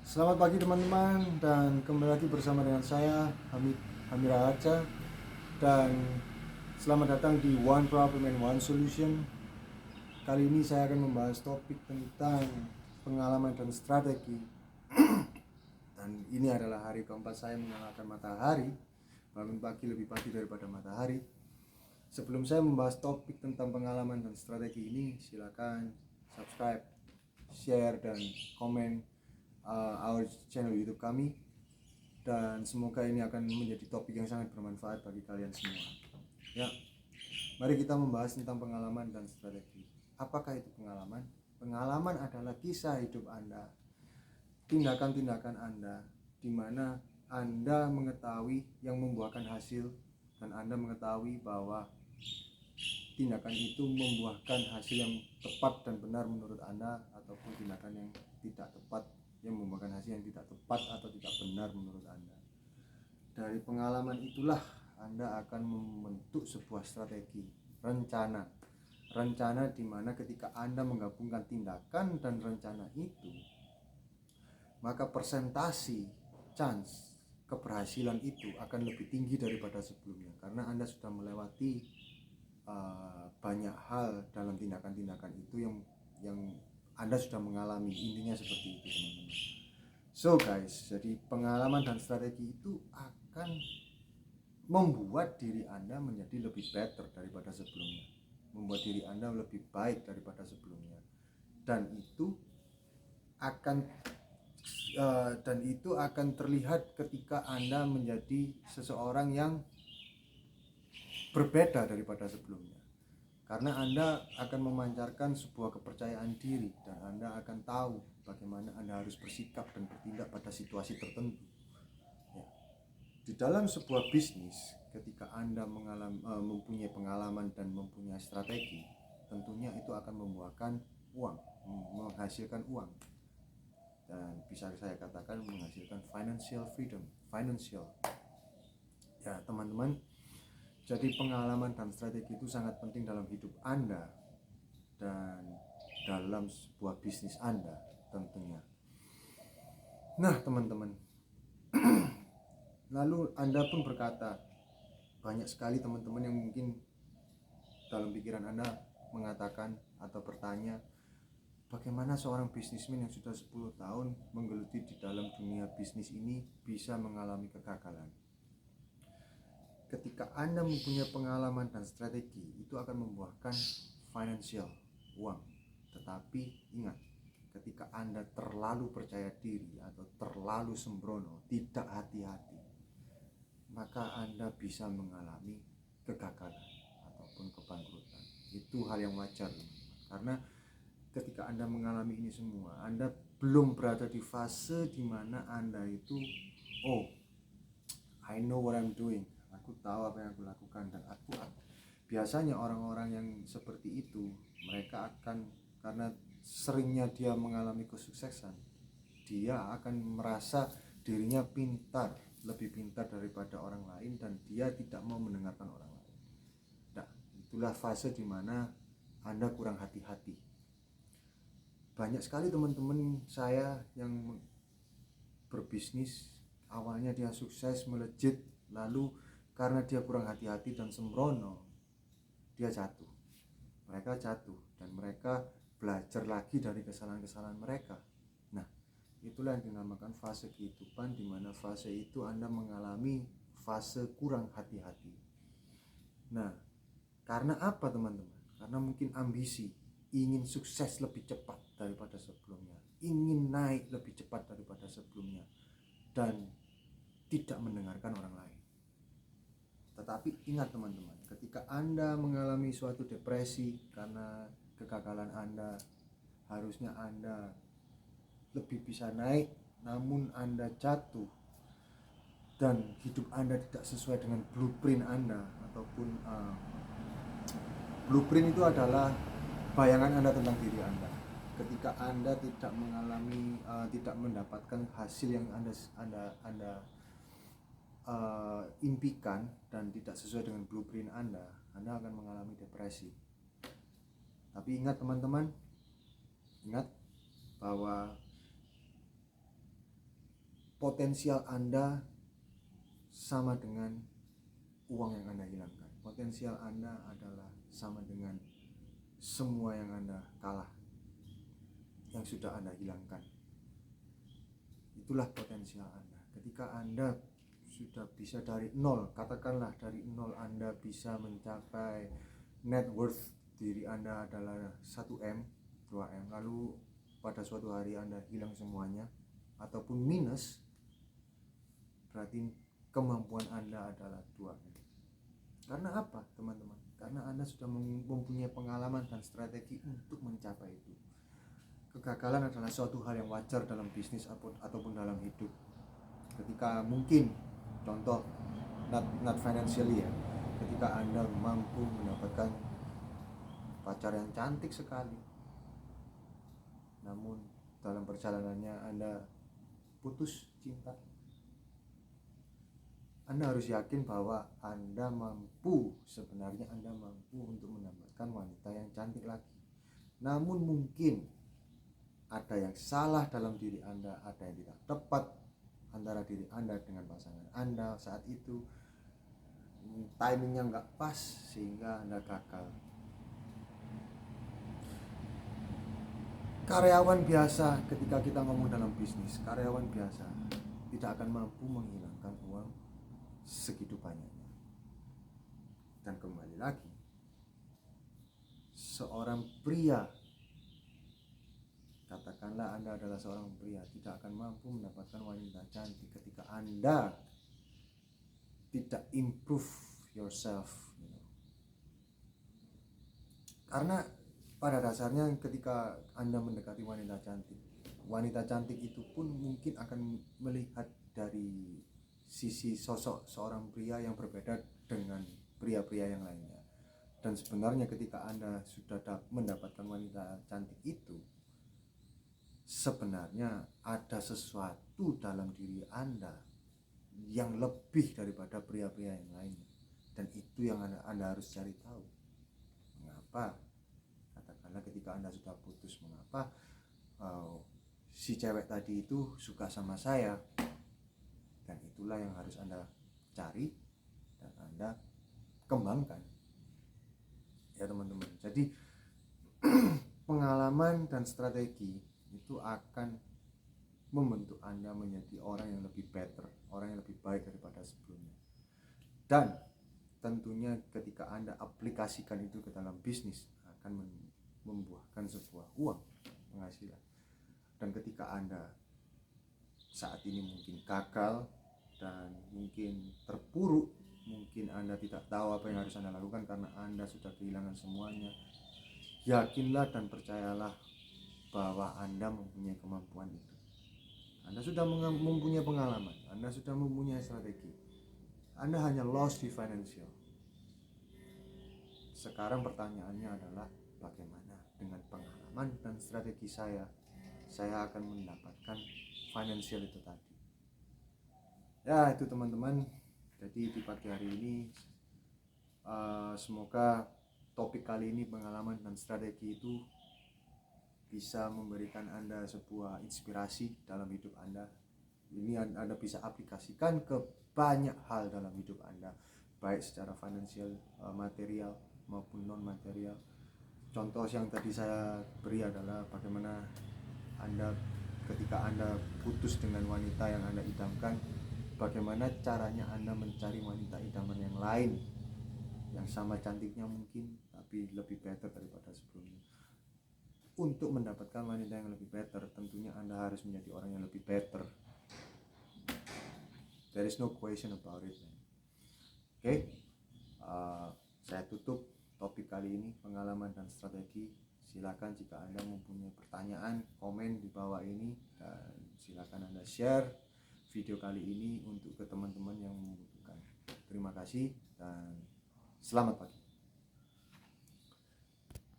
Selamat pagi teman-teman, dan kembali lagi bersama dengan saya Hamira Arca, dan selamat datang di One Problem and One Solution. Kali ini saya akan membahas topik tentang pengalaman dan strategi. Dan ini adalah hari keempat saya mengalahkan matahari, bangun pagi lebih pagi daripada matahari. Sebelum saya membahas topik tentang pengalaman dan strategi ini, silakan subscribe, share, dan komen our channel YouTube kami, dan semoga ini akan menjadi topik yang sangat bermanfaat bagi kalian semua. Ya, mari kita membahas tentang pengalaman dan strategi. Apakah itu pengalaman? Pengalaman adalah kisah hidup Anda, tindakan-tindakan Anda, di mana Anda mengetahui yang membuahkan hasil, dan Anda mengetahui bahwa tindakan itu membuahkan hasil yang tepat dan benar menurut Anda, ataupun tindakan yang tidak tepat yang membuahkan hasil yang tidak tepat atau tidak benar menurut Anda. Dari pengalaman itulah Anda akan membentuk sebuah strategi, rencana di mana ketika Anda menggabungkan tindakan dan rencana itu, maka persentasi chance keberhasilan itu akan lebih tinggi daripada sebelumnya, karena Anda sudah melewati banyak hal dalam tindakan-tindakan itu yang Anda sudah mengalami. Intinya seperti itu, teman-teman. So guys, jadi pengalaman dan strategi itu akan membuat diri Anda menjadi lebih better daripada sebelumnya, membuat diri Anda lebih baik daripada sebelumnya, dan itu akan terlihat ketika Anda menjadi seseorang yang berbeda daripada sebelumnya, karena Anda akan memancarkan sebuah kepercayaan diri, dan Anda akan tahu bagaimana Anda harus bersikap dan bertindak pada situasi tertentu. Ya. Di dalam sebuah bisnis, ketika Anda mempunyai pengalaman dan mempunyai strategi, tentunya itu akan membuahkan uang, menghasilkan uang, dan bisa saya katakan menghasilkan financial freedom, ya teman-teman. Jadi pengalaman dan strategi itu sangat penting dalam hidup Anda dan dalam sebuah bisnis Anda tentunya. Nah teman-teman, lalu Anda pun berkata, banyak sekali teman-teman yang mungkin dalam pikiran Anda mengatakan atau bertanya, bagaimana seorang bisnismen yang sudah 10 tahun menggeluti di dalam dunia bisnis ini bisa mengalami kegagalan? Ketika Anda mempunyai pengalaman dan strategi, itu akan membuahkan financial, uang. Tetapi ingat, ketika Anda terlalu percaya diri atau terlalu sembrono, tidak hati-hati, maka Anda bisa mengalami kegagalan ataupun kebangkrutan. Itu hal yang wajar, karena ketika Anda mengalami ini semua, Anda belum berada di fase di mana Anda itu, oh, I know what I'm doing, aku tahu apa yang aku lakukan, dan biasanya orang-orang yang seperti itu, mereka akan, karena seringnya dia mengalami kesuksesan, dia akan merasa dirinya pintar, lebih pintar daripada orang lain, dan dia tidak mau mendengarkan orang lain. Nah, itulah fase di mana Anda kurang hati-hati. Banyak sekali teman-teman saya yang berbisnis, awalnya dia sukses, melejit, lalu karena dia kurang hati-hati dan sembrono, dia jatuh. Mereka jatuh dan mereka belajar lagi dari kesalahan-kesalahan mereka. Nah, itulah yang dinamakan fase kehidupan, di mana fase itu Anda mengalami fase kurang hati-hati. Nah, karena apa teman-teman? Karena mungkin ambisi, ingin sukses lebih cepat daripada sebelumnya, ingin naik lebih cepat daripada sebelumnya, dan tidak mendengarkan orang lain. Tetapi ingat teman-teman, ketika Anda mengalami suatu depresi karena kegagalan Anda, harusnya Anda lebih bisa naik, namun Anda jatuh, dan hidup Anda tidak sesuai dengan blueprint Anda, ataupun blueprint itu adalah bayangan Anda tentang diri Anda. Ketika Anda tidak mengalami, tidak mendapatkan hasil yang Anda impikan dan tidak sesuai dengan blueprint Anda akan mengalami depresi. Tapi ingat teman-teman, ingat bahwa potensial Anda sama dengan uang yang Anda hilangkan. Potensial Anda adalah sama dengan semua yang Anda kalah, yang sudah Anda hilangkan. Itulah potensial Anda. Ketika Anda sudah bisa dari nol, katakanlah dari nol Anda bisa mencapai net worth diri Anda adalah 1M, 2M, lalu pada suatu hari Anda hilang semuanya ataupun minus, berarti kemampuan Anda adalah 2M. Karena apa, teman-teman? Karena Anda sudah mempunyai pengalaman dan strategi untuk mencapai itu. Kegagalan adalah suatu hal yang wajar dalam bisnis ataupun dalam hidup. Ketika mungkin, contoh not financially ya, ketika Anda mampu mendapatkan pacar yang cantik sekali, namun dalam perjalanannya Anda putus cinta, Anda harus yakin bahwa sebenarnya Anda mampu untuk mendapatkan wanita yang cantik lagi. Namun mungkin ada yang salah dalam diri Anda, ada yang tidak tepat antara diri Anda dengan pasangan Anda saat itu, timingnya nggak pas sehingga Anda gagal. Karyawan biasa, ketika kita ngomong dalam bisnis, karyawan biasa tidak akan mampu menghilangkan uang segitu banyaknya. Dan kembali lagi, seorang pria, katakanlah Anda adalah seorang pria, tidak akan mampu mendapatkan wanita cantik ketika Anda tidak improve yourself, Karena pada dasarnya ketika Anda mendekati wanita cantik itu pun mungkin akan melihat dari sisi sosok seorang pria yang berbeda dengan pria-pria yang lainnya. Dan sebenarnya ketika Anda sudah mendapatkan wanita cantik itu, sebenarnya ada sesuatu dalam diri Anda yang lebih daripada pria-pria yang lainnya. Dan itu yang Anda harus cari tahu. Mengapa? Katakanlah ketika Anda sudah putus, mengapa si cewek tadi itu suka sama saya? Dan itulah yang harus Anda cari dan Anda kembangkan, ya teman-teman. Jadi pengalaman dan strategi itu akan membentuk Anda menjadi orang yang lebih better, orang yang lebih baik daripada sebelumnya. Dan tentunya ketika Anda aplikasikan itu ke dalam bisnis, akan membuahkan sebuah uang penghasilan. Dan ketika Anda saat ini mungkin gagal dan mungkin terpuruk, mungkin Anda tidak tahu apa yang harus Anda lakukan karena Anda sudah kehilangan semuanya, yakinlah dan percayalah bahwa Anda mempunyai kemampuan itu. Anda sudah mempunyai pengalaman, Anda sudah mempunyai strategi. Anda hanya lost di financial. Sekarang pertanyaannya adalah bagaimana dengan pengalaman dan strategi saya akan mendapatkan financial itu tadi. Ya itu teman-teman. Jadi di pagi hari ini semoga topik kali ini, pengalaman dan strategi, itu bisa memberikan Anda sebuah inspirasi dalam hidup Anda. Ini Anda bisa aplikasikan ke banyak hal dalam hidup Anda, baik secara finansial, material maupun non material. Contoh yang tadi saya beri adalah bagaimana Anda ketika Anda putus dengan wanita yang Anda idamkan, bagaimana caranya Anda mencari wanita idaman yang lain yang sama cantiknya mungkin tapi lebih better daripada sebelumnya. Untuk mendapatkan wanita yang lebih better, tentunya Anda harus menjadi orang yang lebih better. There is no question about it. Oke, saya tutup topik kali ini, pengalaman dan strategi. Silakan jika Anda mempunyai pertanyaan, komen di bawah ini, dan silakan Anda share video kali ini untuk ke teman-teman yang membutuhkan. Terima kasih dan selamat pagi.